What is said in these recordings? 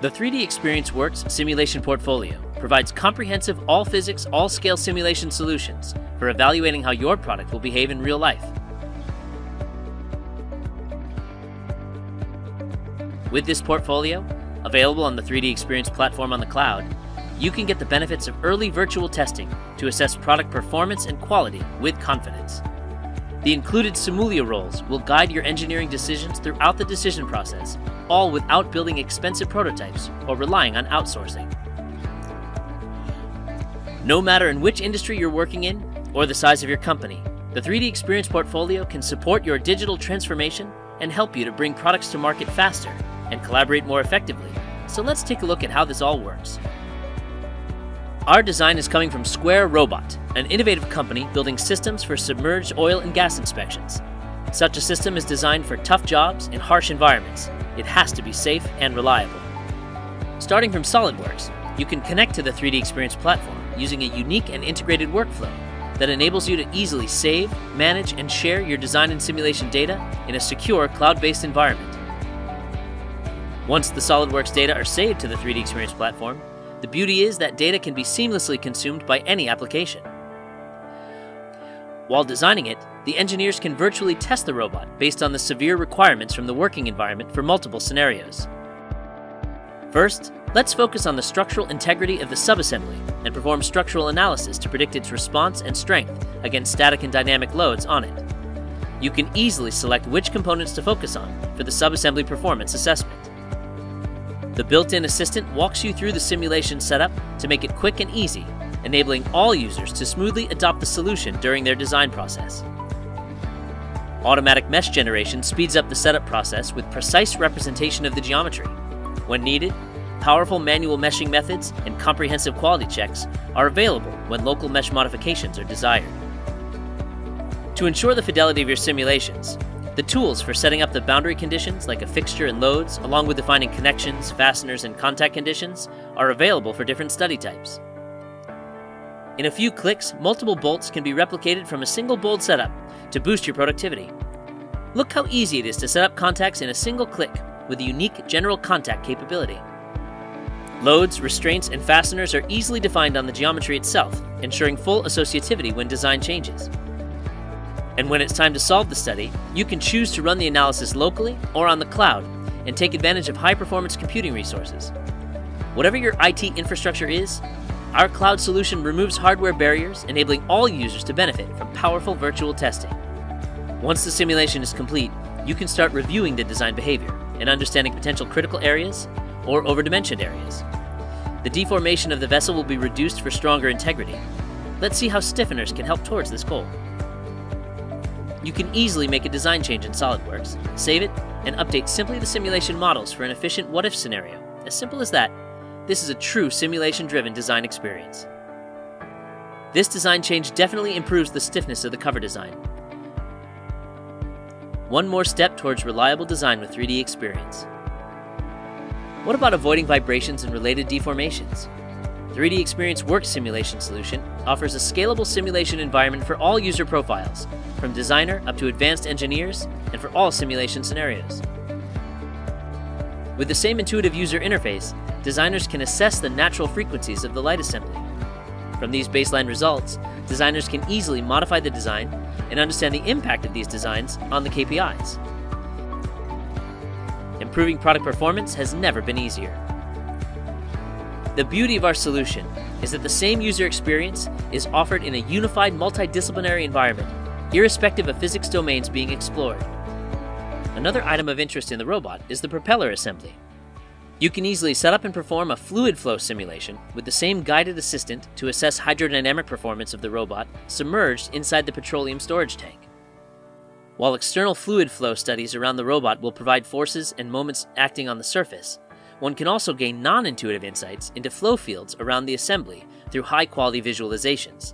The 3DEXPERIENCE Works simulation portfolio provides comprehensive all-physics, all-scale simulation solutions for evaluating how your product will behave in real life. With this portfolio, available on the 3DEXPERIENCE platform on the cloud, you can get the benefits of early virtual testing to assess product performance and quality with confidence. The included Simulia roles will guide your engineering decisions throughout the decision process, all without building expensive prototypes or relying on outsourcing. No matter in which industry you're working in or the size of your company, the 3DEXPERIENCE portfolio can support your digital transformation and help you to bring products to market faster and collaborate more effectively. So let's take a look at how this all works. Our design is coming from Square Robot, an innovative company building systems for submerged oil and gas inspections. Such a system is designed for tough jobs in harsh environments. It has to be safe and reliable. Starting from SOLIDWORKS, you can connect to the 3DEXPERIENCE platform using a unique and integrated workflow that enables you to easily save, manage, and share your design and simulation data in a secure cloud-based environment. Once the SOLIDWORKS data are saved to the 3DEXPERIENCE platform, the beauty is that data can be seamlessly consumed by any application. While designing it, the engineers can virtually test the robot based on the severe requirements from the working environment for multiple scenarios. First, let's focus on the structural integrity of the subassembly and perform structural analysis to predict its response and strength against static and dynamic loads on it. You can easily select which components to focus on for the subassembly performance assessment. The built-in assistant walks you through the simulation setup to make it quick and easy, enabling all users to smoothly adopt the solution during their design process. Automatic mesh generation speeds up the setup process with precise representation of the geometry. When needed, powerful manual meshing methods and comprehensive quality checks are available when local mesh modifications are desired. To ensure the fidelity of your simulations, the tools for setting up the boundary conditions like a fixture and loads, along with defining connections, fasteners, and contact conditions, are available for different study types. In a few clicks, multiple bolts can be replicated from a single bolt setup to boost your productivity. Look how easy it is to set up contacts in a single click with a unique general contact capability. Loads, restraints, and fasteners are easily defined on the geometry itself, ensuring full associativity when design changes. And when it's time to solve the study, you can choose to run the analysis locally or on the cloud and take advantage of high-performance computing resources. Whatever your IT infrastructure is, our cloud solution removes hardware barriers, enabling all users to benefit from powerful virtual testing. Once the simulation is complete, you can start reviewing the design behavior and understanding potential critical areas or overdimensioned areas. The deformation of the vessel will be reduced for stronger integrity. Let's see how stiffeners can help towards this goal. You can easily make a design change in SOLIDWORKS, save it, and update simply the simulation models for an efficient what-if scenario. As simple as that. This is a true simulation-driven design experience. This design change definitely improves the stiffness of the cover design. One more step towards reliable design with 3DEXPERIENCE. What about avoiding vibrations and related deformations? 3DEXPERIENCE Works simulation solution offers a scalable simulation environment for all user profiles, from designer up to advanced engineers, and for all simulation scenarios. With the same intuitive user interface, designers can assess the natural frequencies of the light assembly. From these baseline results, designers can easily modify the design and understand the impact of these designs on the KPIs. Improving product performance has never been easier. The beauty of our solution is that the same user experience is offered in a unified multidisciplinary environment, irrespective of physics domains being explored. Another item of interest in the robot is the propeller assembly. You can easily set up and perform a fluid flow simulation with the same guided assistant to assess hydrodynamic performance of the robot submerged inside the petroleum storage tank. While external fluid flow studies around the robot will provide forces and moments acting on the surface, one can also gain non-intuitive insights into flow fields around the assembly through high-quality visualizations.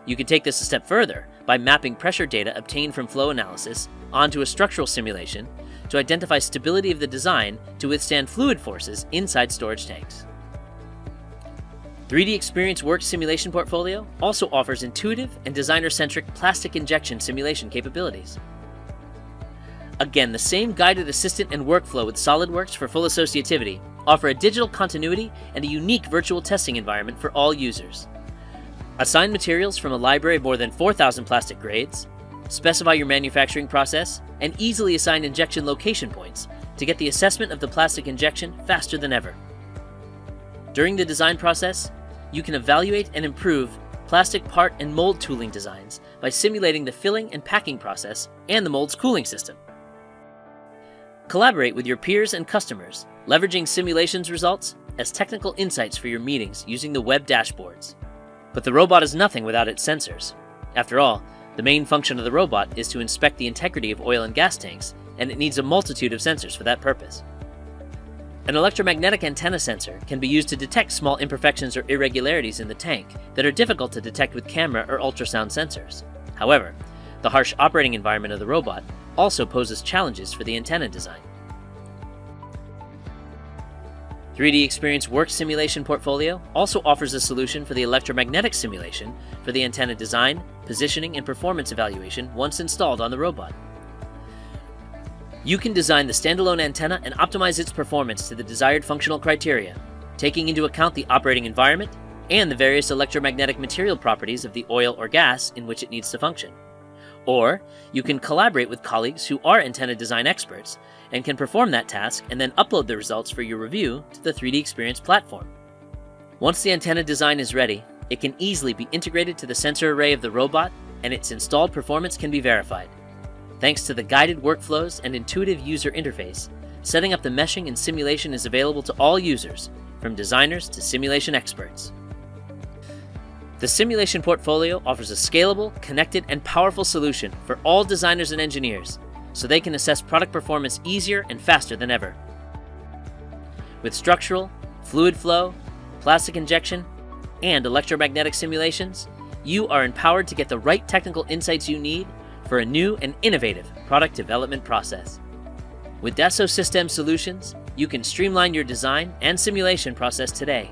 You can take this a step further by mapping pressure data obtained from flow analysis onto a structural simulation to identify stability of the design to withstand fluid forces inside storage tanks. 3DEXPERIENCE Works simulation portfolio also offers intuitive and designer-centric plastic injection simulation capabilities. Again, the same guided assistant and workflow with SOLIDWORKS for full associativity offer a digital continuity and a unique virtual testing environment for all users. Assign materials from a library of more than 4,000 plastic grades, specify your manufacturing process, and easily assign injection location points to get the assessment of the plastic injection faster than ever. During the design process, you can evaluate and improve plastic part and mold tooling designs by simulating the filling and packing process and the mold's cooling system. Collaborate with your peers and customers, leveraging simulations results as technical insights for your meetings using the web dashboards. But the robot is nothing without its sensors. After all, the main function of the robot is to inspect the integrity of oil and gas tanks, and it needs a multitude of sensors for that purpose. An electromagnetic antenna sensor can be used to detect small imperfections or irregularities in the tank that are difficult to detect with camera or ultrasound sensors. However, the harsh operating environment of the robot also poses challenges for the antenna design. 3DEXPERIENCE Work Simulation Portfolio also offers a solution for the electromagnetic simulation for the antenna design, positioning, and performance evaluation once installed on the robot. You can design the standalone antenna and optimize its performance to the desired functional criteria, taking into account the operating environment and the various electromagnetic material properties of the oil or gas in which it needs to function. Or you can collaborate with colleagues who are antenna design experts and can perform that task and then upload the results for your review to the 3DEXPERIENCE platform. Once the antenna design is ready, it can easily be integrated to the sensor array of the robot, and its installed performance can be verified. Thanks to the guided workflows and intuitive user interface, setting up the meshing and simulation is available to all users, from designers to simulation experts. The Simulation Portfolio offers a scalable, connected, and powerful solution for all designers and engineers, so they can assess product performance easier and faster than ever. With structural, fluid flow, plastic injection, and electromagnetic simulations, you are empowered to get the right technical insights you need for a new and innovative product development process. With Dassault Systèmes solutions, you can streamline your design and simulation process today